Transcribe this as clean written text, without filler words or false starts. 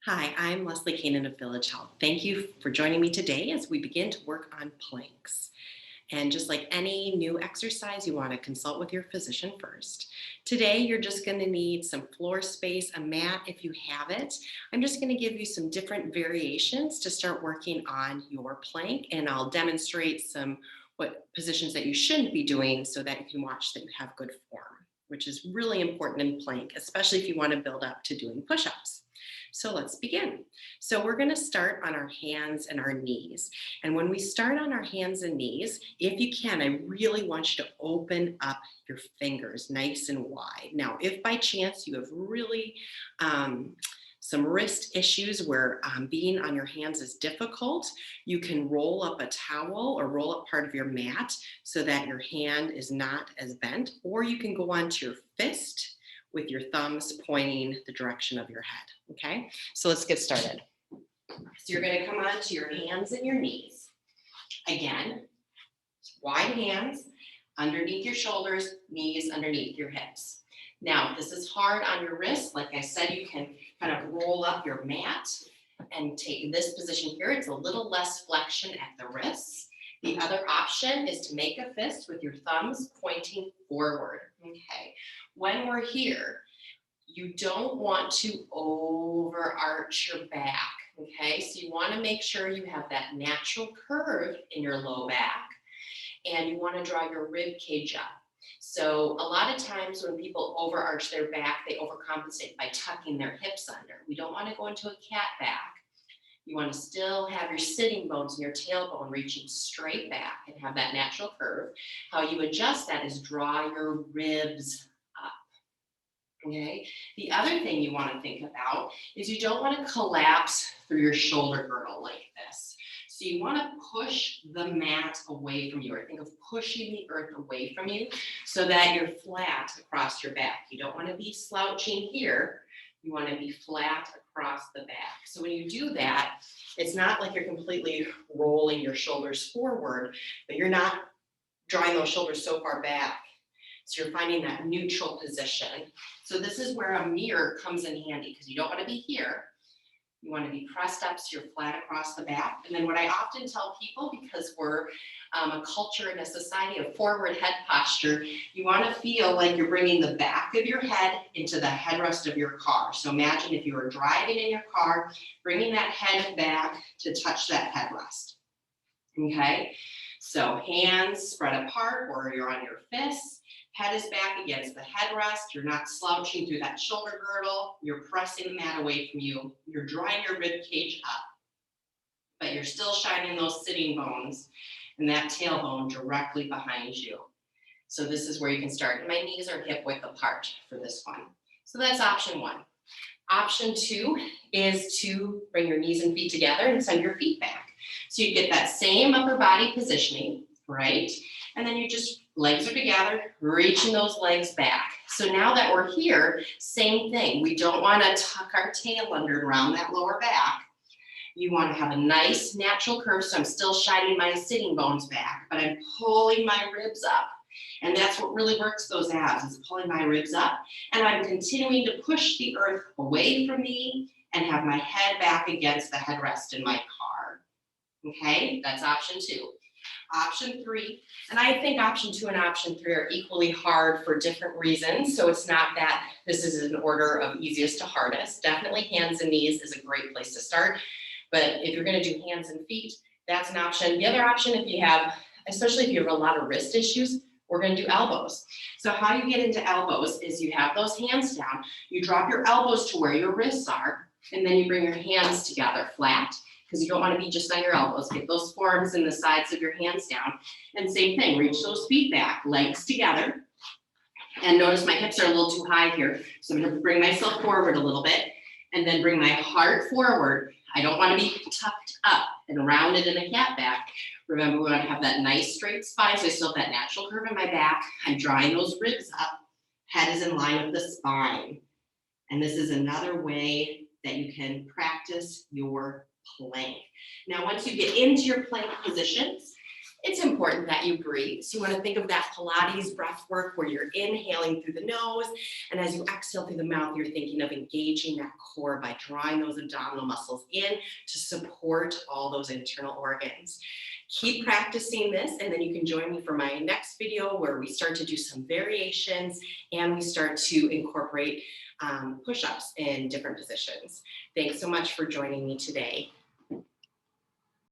Hi, I'm Lesley Koehnen of Village Health. Thank you for joining me today as we begin to work on planks. And just like any new exercise, you want to consult with your physician first. Today, you're just going to need some floor space, a mat if you have it. I'm just going to give you some different variations to start working on your plank, and I'll demonstrate some what positions that you shouldn't be doing so that you can watch that you have good form, which is really important in plank, especially if you want to build up to doing push-ups. So let's begin. So we're going to start on our hands and our knees. And when we start on our hands and knees, if you can, I really want you to open up your fingers nice and wide. Now, if by chance you have really some wrist issues where being on your hands is difficult, you can roll up a towel or roll up part of your mat so that your hand is not as bent, or you can go onto your fist with your thumbs pointing the direction of your head. Okay, so let's get started. So you're going to come onto your hands and your knees. Again, wide hands underneath your shoulders, knees underneath your hips. Now, if this is hard on your wrist, like I said, you can kind of roll up your mat and take this position here. It's a little less flexion at the wrists. The other option is to make a fist with your thumbs pointing forward. Okay, when we're here, you don't want to overarch your back. Okay, so you want to make sure you have that natural curve in your low back, and you want to draw your rib cage up. So a lot of times when people overarch their back, they overcompensate by tucking their hips under. We don't want to go into a cat back. You want to still have your sitting bones and your tailbone reaching straight back and have that natural curve. How you adjust that is draw your ribs up. Okay. The other thing you want to think about is you don't want to collapse through your shoulder girdle like this. So you want to push the mat away from you, or think of pushing the earth away from you so that you're flat across your back. You don't want to be slouching here. You want to be flat across the back. So when you do that, it's not like you're completely rolling your shoulders forward, but you're not drawing those shoulders so far back. So you're finding that neutral position. So this is where a mirror comes in handy, because you don't want to be here. You want to be pressed up so you're flat across the back. And then what I often tell people, because we're a culture and a society of forward head posture, you want to feel like you're bringing the back of your head into the headrest of your car. So imagine if you were driving in your car, bringing that head back to touch that headrest. Okay, so hands spread apart or you're on your fists. Head is back against the headrest. You're not slouching through that shoulder girdle. You're pressing the mat away from you. You're drawing your rib cage up, but you're still shining those sitting bones and that tailbone directly behind you. So this is where you can start. My knees are hip width apart for this one. So that's option one. Option two is to bring your knees and feet together and send your feet back. So you get that same upper body positioning, right? And then you just, legs are together, reaching those legs back. So now that we're here, same thing. We don't want to tuck our tail under and around that lower back. You want to have a nice natural curve. So I'm still shining my sitting bones back, but I'm pulling my ribs up. And that's what really works those abs, is pulling my ribs up. And I'm continuing to push the earth away from me and have my head back against the headrest in my car. Okay, that's option two. Option three, and I think option two and option three are equally hard for different reasons. So it's not that this is an order of easiest to hardest. Definitely hands and knees is a great place to start. But if you're going to do hands and feet, that's an option. The other option, if you have, especially if you have a lot of wrist issues, we're going to do elbows. So how you get into elbows is you have those hands down, you drop your elbows to where your wrists are, and then you bring your hands together flat, because you don't want to be just on your elbows. Get those forearms and the sides of your hands down. And same thing, reach those feet back, legs together. And notice my hips are a little too high here. So I'm going to bring myself forward a little bit and then bring my heart forward. I don't want to be tucked up and rounded in a cat back. Remember, we want to have that nice straight spine, so I still have that natural curve in my back. I'm drawing those ribs up. Head is in line with the spine. And this is another way that you can practice your plank. Now, once you get into your plank positions, It's important that you breathe. So you want to think of that Pilates breath work where you're inhaling through the nose, and as you exhale through the mouth, you're thinking of engaging that core by drawing those abdominal muscles in to support all those internal organs. Keep practicing this, and then you can join me for my next video where we start to do some variations and we start to incorporate push-ups in different positions. Thanks so much for joining me today.